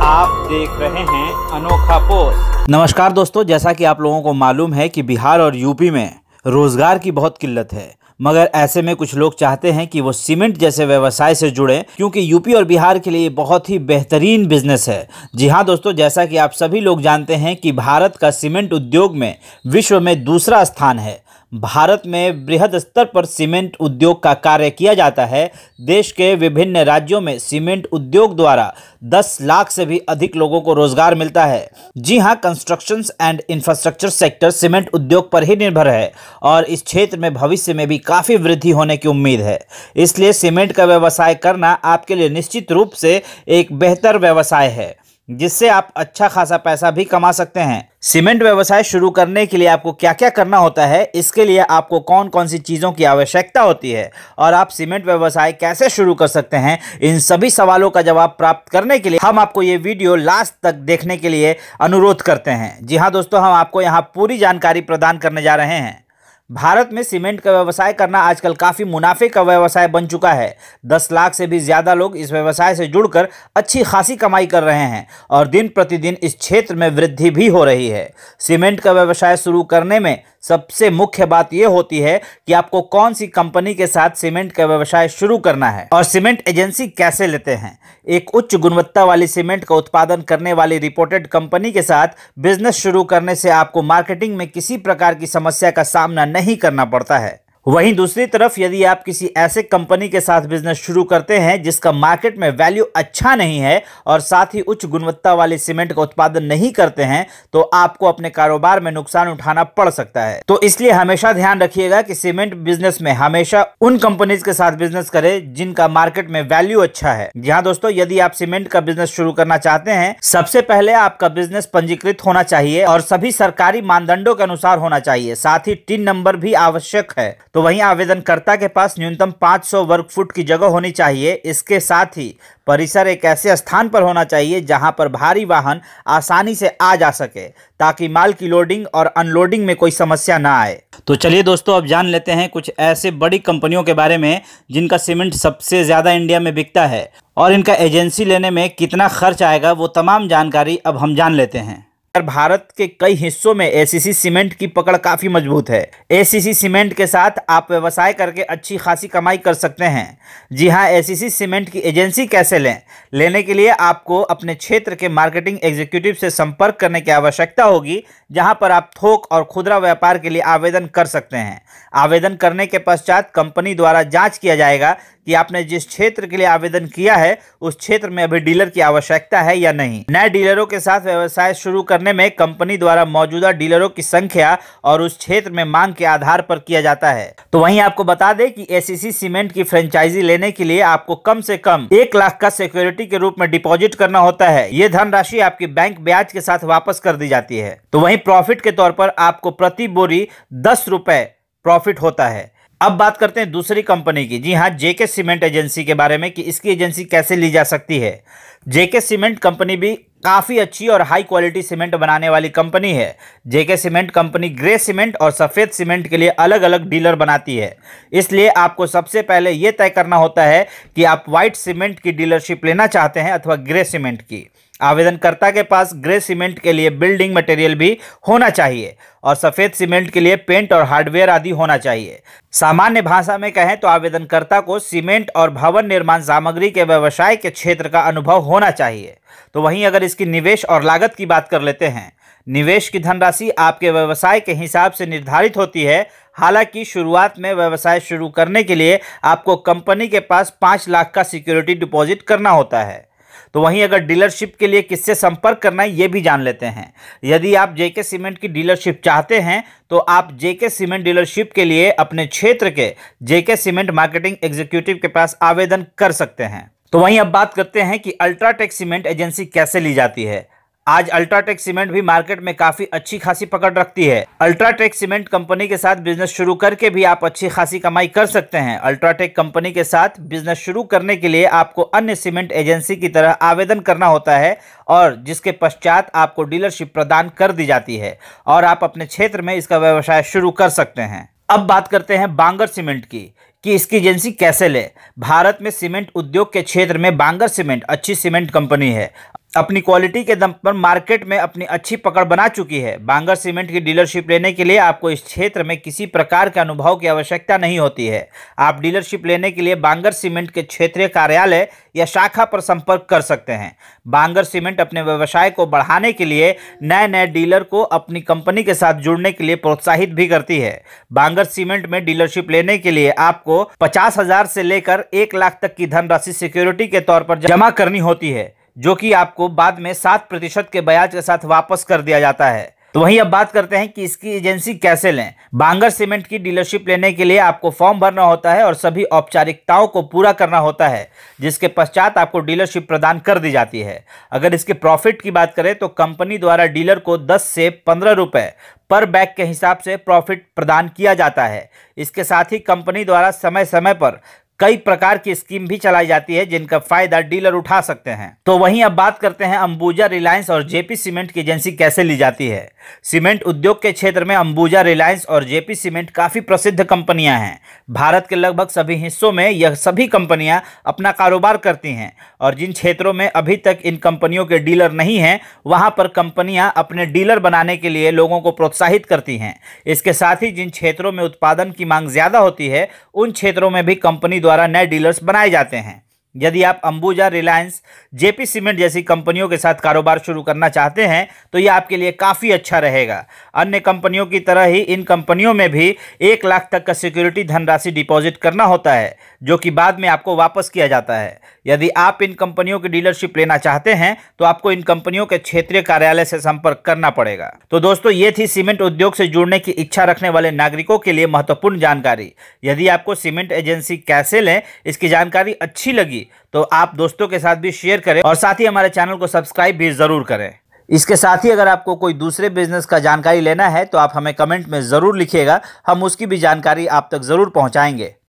आप देख रहे हैं अनोखा पोस्ट। नमस्कार दोस्तों, जैसा कि आप लोगों को मालूम है कि बिहार और यूपी में रोजगार की बहुत किल्लत है, मगर ऐसे में कुछ लोग चाहते हैं कि वो सीमेंट जैसे व्यवसाय से जुड़ें, क्योंकि यूपी और बिहार के लिए बहुत ही बेहतरीन बिजनेस है। जी हाँ दोस्तों, जैसा कि आप सभी लोग जानते हैं कि भारत का सीमेंट उद्योग में विश्व में दूसरा स्थान है। भारत में बृहद स्तर पर सीमेंट उद्योग का कार्य किया जाता है। देश के विभिन्न राज्यों में सीमेंट उद्योग द्वारा 10 लाख से भी अधिक लोगों को रोजगार मिलता है। जी हाँ, constructions and infrastructure sector cement उद्योग पर ही निर्भर है और इस क्षेत्र में भविष्य में भी काफ़ी वृद्धि होने की उम्मीद है। इसलिए सीमेंट का व्यवसाय करना आपके लिए निश्चित रूप से एक बेहतर व्यवसाय है, जिससे आप अच्छा खासा पैसा भी कमा सकते हैं। सीमेंट व्यवसाय शुरू करने के लिए आपको क्या क्या करना होता है, इसके लिए आपको कौन कौन सी चीज़ों की आवश्यकता होती है और आप सीमेंट व्यवसाय कैसे शुरू कर सकते हैं, इन सभी सवालों का जवाब प्राप्त करने के लिए हम आपको ये वीडियो लास्ट तक देखने के लिए अनुरोध करते हैं। जी हाँ दोस्तों, हम आपको यहाँ पूरी जानकारी प्रदान करने जा रहे हैं। भारत में सीमेंट का व्यवसाय करना आजकल काफ़ी मुनाफे का व्यवसाय बन चुका है। 10 लाख से भी ज़्यादा लोग इस व्यवसाय से जुड़कर अच्छी खासी कमाई कर रहे हैं और दिन प्रतिदिन इस क्षेत्र में वृद्धि भी हो रही है। सीमेंट का व्यवसाय शुरू करने में सबसे मुख्य बात यह होती है कि आपको कौन सी कंपनी के साथ सीमेंट का व्यवसाय शुरू करना है और सीमेंट एजेंसी कैसे लेते हैं। एक उच्च गुणवत्ता वाली सीमेंट का उत्पादन करने वाली रिपोर्टेड कंपनी के साथ बिजनेस शुरू करने से आपको मार्केटिंग में किसी प्रकार की समस्या का सामना नहीं करना पड़ता है। वहीं दूसरी तरफ यदि आप किसी ऐसे कंपनी के साथ बिजनेस शुरू करते हैं जिसका मार्केट में वैल्यू अच्छा नहीं है और साथ ही उच्च गुणवत्ता वाली सीमेंट का उत्पादन नहीं करते हैं, तो आपको अपने कारोबार में नुकसान उठाना पड़ सकता है। तो इसलिए हमेशा ध्यान रखिएगा कि सीमेंट बिजनेस में हमेशा उन कंपनीज के साथ बिजनेस करें जिनका मार्केट में वैल्यू अच्छा है। जी हाँ दोस्तों, यदि आप सीमेंट का बिजनेस शुरू करना चाहते हैं, सबसे पहले आपका बिजनेस पंजीकृत होना चाहिए और सभी सरकारी मानदंडों के अनुसार होना चाहिए। साथ ही टिन नंबर भी आवश्यक है। तो वहीं आवेदनकर्ता के पास न्यूनतम 500 वर्ग फुट की जगह होनी चाहिए। इसके साथ ही परिसर एक ऐसे स्थान पर होना चाहिए जहां पर भारी वाहन आसानी से आ जा सके, ताकि माल की लोडिंग और अनलोडिंग में कोई समस्या ना आए। तो चलिए दोस्तों, अब जान लेते हैं कुछ ऐसे बड़ी कंपनियों के बारे में जिनका सीमेंट सबसे ज़्यादा इंडिया में बिकता है और इनका एजेंसी लेने में कितना खर्च आएगा, वो तमाम जानकारी अब हम जान लेते हैं। भारत के कई हिस्सों में एसीसी सीमेंट की पकड़ काफ़ी मजबूत है। एसीसी सीमेंट के साथ आप व्यवसाय करके अच्छी खासी कमाई कर सकते हैं। जी हाँ, एसीसी सीमेंट की एजेंसी कैसे लें? लेने के लिए आपको अपने क्षेत्र के मार्केटिंग एग्जीक्यूटिव से संपर्क करने की आवश्यकता होगी, जहां पर आप थोक और खुदरा व्यापार के लिए आवेदन कर सकते हैं। आवेदन करने के पश्चात कंपनी द्वारा जाँच किया जाएगा कि आपने जिस क्षेत्र के लिए आवेदन किया है उस क्षेत्र में अभी डीलर की आवश्यकता है या नहीं। नए डीलरों के साथ व्यवसाय शुरू करने में कंपनी द्वारा मौजूदा डीलरों की संख्या और उस क्षेत्र में मांग के आधार पर किया जाता है। तो वहीं आपको बता दें कि एसीसी सीमेंट की फ्रेंचाइजी लेने के लिए आपको कम से कम 1 लाख का सिक्योरिटी के रूप में डिपॉजिट करना होता है। ये धनराशि आपकी बैंक ब्याज के साथ वापस कर दी जाती है। तो वहीं प्रॉफिट के तौर पर आपको प्रति बोरी 10 रुपए प्रॉफिट होता है। अब बात करते हैं दूसरी कंपनी की। जी हाँ, जेके सीमेंट एजेंसी के बारे में कि इसकी एजेंसी कैसे ली जा सकती है। जेके सीमेंट कंपनी भी काफ़ी अच्छी और हाई क्वालिटी सीमेंट बनाने वाली कंपनी है। जेके सीमेंट कंपनी ग्रे सीमेंट और सफ़ेद सीमेंट के लिए अलग अलग डीलर बनाती है। इसलिए आपको सबसे पहले ये तय करना होता है कि आप व्हाइट सीमेंट की डीलरशिप लेना चाहते हैं अथवा ग्रे सीमेंट की। आवेदनकर्ता के पास ग्रे सीमेंट के लिए बिल्डिंग मटेरियल भी होना चाहिए और सफ़ेद सीमेंट के लिए पेंट और हार्डवेयर आदि होना चाहिए। सामान्य भाषा में कहें तो आवेदनकर्ता को सीमेंट और भवन निर्माण सामग्री के व्यवसाय के क्षेत्र का अनुभव होना चाहिए। तो वहीं अगर इसकी निवेश और लागत की बात कर लेते हैं, निवेश की धनराशि आपके व्यवसाय के हिसाब से निर्धारित होती है। हालांकि शुरुआत में व्यवसाय शुरू करने के लिए आपको कंपनी के पास 5 लाख का सिक्योरिटी डिपॉजिट करना होता है। तो वहीं अगर डीलरशिप के लिए किससे संपर्क करना है ये भी जान लेते हैं। यदि आप जेके सीमेंट की डीलरशिप चाहते हैं तो आप जेके सीमेंट डीलरशिप के लिए अपने क्षेत्र के जेके सीमेंट मार्केटिंग एग्जीक्यूटिव के पास आवेदन कर सकते हैं। तो वहीं अब बात करते हैं कि अल्ट्राटेक सीमेंट एजेंसी कैसे ली जाती है। आज अल्ट्राटेक सीमेंट भी मार्केट में काफ़ी अच्छी खासी पकड़ रखती है। अल्ट्राटेक सीमेंट कंपनी के साथ बिजनेस शुरू करके भी आप अच्छी खासी कमाई कर सकते हैं। अल्ट्राटेक कंपनी के साथ बिजनेस शुरू करने के लिए आपको अन्य सीमेंट एजेंसी की तरह आवेदन करना होता है और जिसके पश्चात आपको डीलरशिप प्रदान कर दी जाती है और आप अपने क्षेत्र में इसका व्यवसाय शुरू कर सकते हैं। अब बात करते हैं बांगर सीमेंट की कि इसकी एजेंसी कैसे ले। भारत में सीमेंट उद्योग के क्षेत्र में बांगर सीमेंट अच्छी सीमेंट कंपनी है। अपनी क्वालिटी के दम पर मार्केट में अपनी अच्छी पकड़ बना चुकी है। बांगर सीमेंट की डीलरशिप लेने के लिए आपको इस क्षेत्र में किसी प्रकार के अनुभव की आवश्यकता नहीं होती है। आप डीलरशिप लेने के लिए बांगर सीमेंट के क्षेत्रीय कार्यालय या शाखा पर संपर्क कर सकते हैं। बांगर सीमेंट अपने व्यवसाय को बढ़ाने के लिए नए नए डीलर को अपनी कंपनी के साथ जुड़ने के लिए प्रोत्साहित भी करती है। बांगर सीमेंट में डीलरशिप लेने के लिए आपको 50,000 से लेकर 1 लाख तक की धनराशि सिक्योरिटी के तौर पर जमा करनी होती है, जो कि आपको बाद में 7% के ब्याज के साथ वापस कर दिया जाता है। तो वहीं अब बात करते हैं कि इसकी एजेंसी कैसे लें। बांगर सीमेंट की डीलरशिप लेने के लिए आपको फॉर्म भरना होता है और सभी औपचारिकताओं को पूरा करना होता है, जिसके पश्चात आपको डीलरशिप प्रदान कर दी जाती है। अगर इसके प्रॉफिट की बात करें तो कंपनी द्वारा डीलर को 10 से 15 रुपए पर बैग के हिसाब से प्रॉफिट प्रदान किया जाता है। इसके साथ ही कंपनी द्वारा समय समय पर कई प्रकार की स्कीम भी चलाई जाती है, जिनका फायदा डीलर उठा सकते हैं। तो वहीं अब बात करते हैं अंबुजा, रिलायंस और जेपी सीमेंट की एजेंसी कैसे ली जाती है। सीमेंट उद्योग के क्षेत्र में अंबुजा, रिलायंस और जेपी सीमेंट काफी प्रसिद्ध कंपनियां हैं। भारत के लगभग सभी हिस्सों में यह सभी कंपनियां अपना कारोबार करती हैं और जिन क्षेत्रों में अभी तक इन कंपनियों के डीलर नहीं हैं, वहां पर कंपनियां अपने डीलर बनाने के लिए लोगों को प्रोत्साहित करती हैं। इसके साथ ही जिन क्षेत्रों में उत्पादन की मांग ज्यादा होती है, उन क्षेत्रों में भी कंपनी द्वारा नए डीलर्स बनाए जाते हैं। यदि आप अंबुजा, रिलायंस, जेपी सीमेंट जैसी कंपनियों के साथ कारोबार शुरू करना चाहते हैं तो यह आपके लिए काफ़ी अच्छा रहेगा। अन्य कंपनियों की तरह ही इन कंपनियों में भी 1 लाख तक का सिक्योरिटी धनराशि डिपॉजिट करना होता है, जो कि बाद में आपको वापस किया जाता है। यदि आप इन कंपनियों की डीलरशिप लेना चाहते हैं तो आपको इन कंपनियों के क्षेत्रीय कार्यालय से संपर्क करना पड़ेगा। तो दोस्तों, ये थी सीमेंट उद्योग से जुड़ने की इच्छा रखने वाले नागरिकों के लिए महत्वपूर्ण जानकारी। यदि आपको सीमेंट एजेंसी कैसे लें इसकी जानकारी अच्छी लगी तो आप दोस्तों के साथ भी शेयर करें और साथ ही हमारे चैनल को सब्सक्राइब भी जरूर करें। इसके साथ ही अगर आपको कोई दूसरे बिजनेस का जानकारी लेना है तो आप हमें कमेंट में ज़रूर लिखिएगा, हम उसकी भी जानकारी आप तक ज़रूर पहुंचाएंगे।